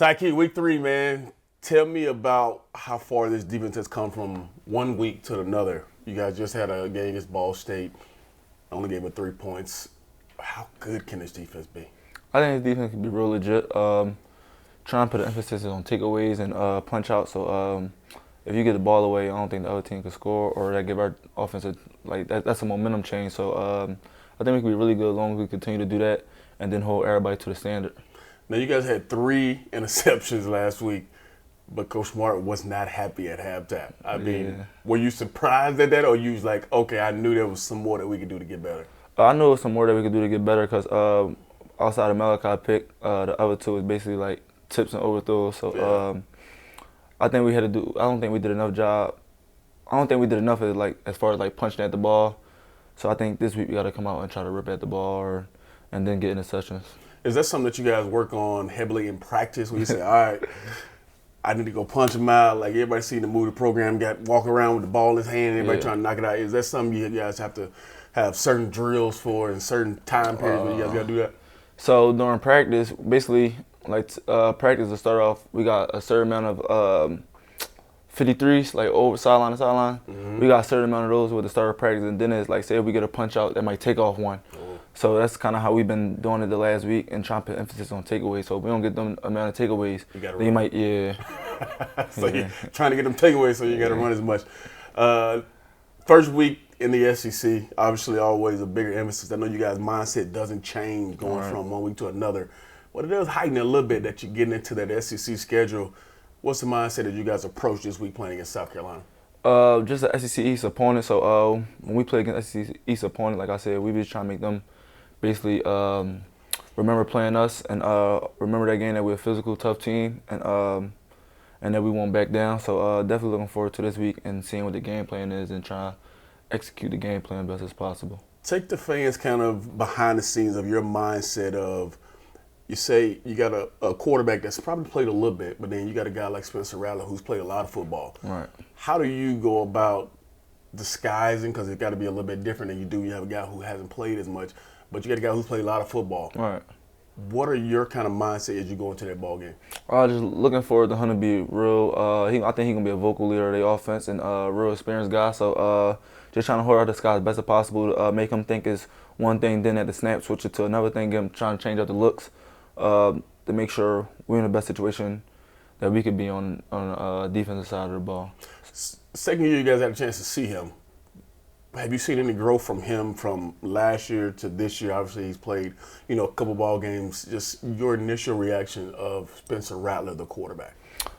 Tykee, week 3, man. Tell me about how far this defense has come from one week to another. You guys just had a game against Ball State. Only gave it 3 points. How good can this defense be? I think this defense can be real legit. Trying to put an emphasis on takeaways and punch out. So if you get the ball away, I don't think the other team can score, or that give our offense that's a momentum change. So I think we can be really good as long as we continue to do that and then hold everybody to the standard. Now, you guys had 3 interceptions last week, but Coach Smart was not happy at halftime. I mean, were you surprised at that, or you was like, okay, I knew there was some more that we could do to get better? I knew there was some more that we could do to get better because outside of Malachi pick, the other 2 was basically like tips and overthrows. So I think we had to do. I don't think we did enough job. I don't think we did enough of as far as punching at the ball. So I think this week we got to come out and try to rip at the ball and then get interceptions. Is that something that you guys work on heavily in practice when you say, all right, I need to go punch him out? Like everybody seen the movie program, walk around with the ball in his hand, everybody trying to knock it out. Is that something you guys have to have certain drills for in certain time periods when you guys got to do that? So during practice, basically, practice to start off, we got a certain amount of 53s, over sideline to sideline. Mm-hmm. We got a certain amount of those with the start of practice, and then it's say if we get a punch out, that might take off one. So that's kind of how we've been doing it the last week and trying to put emphasis on takeaways. So if we don't get them amount of takeaways, then you might, So you're trying to get them takeaways, so you got to run as much. First week in the SEC, obviously always a bigger emphasis. I know you guys' mindset doesn't change going from one week to another. But it does heighten a little bit that you're getting into that SEC schedule. What's the mindset that you guys approach this week playing against South Carolina? Just an SEC East opponent. So when we play against SEC East opponent, like I said, we be trying to make them basically remember playing us and remember that game that we're a physical, tough team and that we won't back down. So definitely looking forward to this week and seeing what the game plan is and trying to execute the game plan best as possible. Take the fans kind of behind the scenes of your mindset of, you say you got a quarterback that's probably played a little bit, but then you got a guy like Spencer Rattler who's played a lot of football. Right. How do you go about disguising, because it's got to be a little bit different than you have a guy who hasn't played as much, but you got a guy who's played a lot of football. Right. What are your kind of mindset as you go into that ball game? Just looking forward to him to be real. I think he's going to be a vocal leader of the offense and a real experienced guy. So just trying to hold out the sky as best as possible to make him think it's one thing, then at the snap switch it to another thing, get him trying to change up the looks to make sure we're in the best situation that we could be on the defensive side of the ball. Second year you guys had a chance to see him. Have you seen any growth from him from last year to this year? Obviously, he's played, a couple ball games. Just your initial reaction of Spencer Rattler, the quarterback.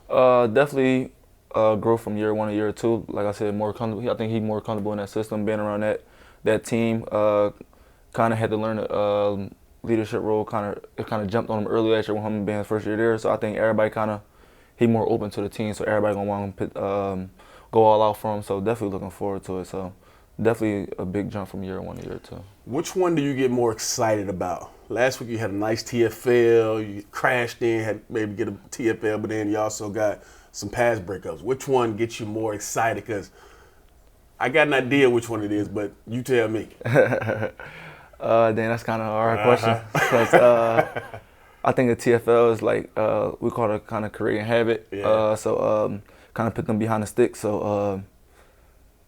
Definitely growth from year 1 to year 2. Like I said, more comfortable. I think he's more comfortable in that system, being around that team. Kind of had to learn a leadership role. It kind of jumped on him early last year when him being his first year there. So I think everybody he more open to the team. So everybody gonna want him to go all out for him. So definitely looking forward to it. So. Definitely a big jump from year 1 to year 2. Which one do you get more excited about? Last week you had a nice TFL, you crashed in, had maybe get a TFL, but then you also got some pass breakups. Which one gets you more excited? Because I got an idea which one it is, but you tell me. Dan, that's kind of a hard question. Because I think the TFL is we call it kind of creating habit. Yeah. So kind of put them behind the stick. So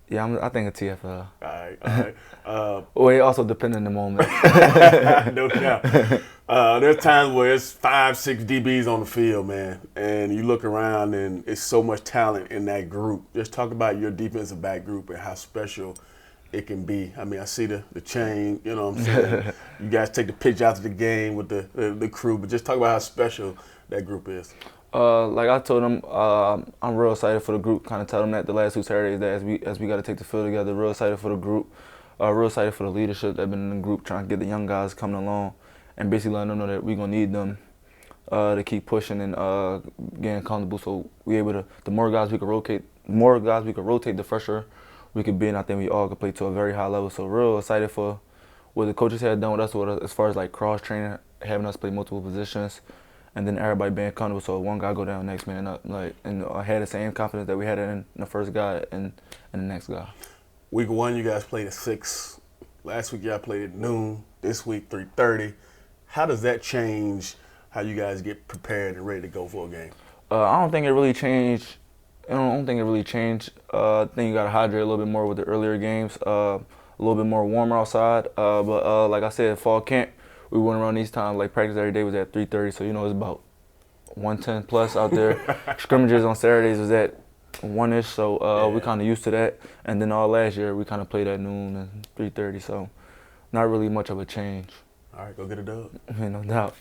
I think a TFL. All right. It also depends on the moment. No doubt. There's times where it's 5-6 DBs on the field, man, and you look around and it's so much talent in that group. Just talk about your defensive back group and how special it can be. I mean, I see the chain, you know what I'm saying? You guys take the pitch out of the game with the crew, but just talk about how special that group is. Like I told them, I'm real excited for the group. Kind of tell them that the last 2 Saturdays that as we got to take the field together. Real excited for the group. Real excited for the leadership that been in the group, trying to get the young guys coming along, and basically letting them know that we're gonna need them to keep pushing and getting comfortable. So we able to. The more guys we could rotate, the fresher we could be, and I think we all could play to a very high level. So real excited for what the coaches have done with us, as far as cross training, having us play multiple positions. And then everybody being comfortable, so one guy go down, next man up, and I had the same confidence that we had in the first guy and the next guy. Week 1, you guys played at 6. Last week, y'all played at noon. This week, 3:30. How does that change how you guys get prepared and ready to go for a game? I don't think it really changed. I don't think it really changed. I think you got to hydrate a little bit more with the earlier games. A little bit more warmer outside. But like I said, fall camp, we went around these times. Like practice every day was at 3:30, so it's about 110 plus out there. Scrimmages on Saturdays was at 1-ish, so we kind of used to that. And then all last year we kind of played at noon and 3:30, so not really much of a change. All right, go get a dub. No doubt.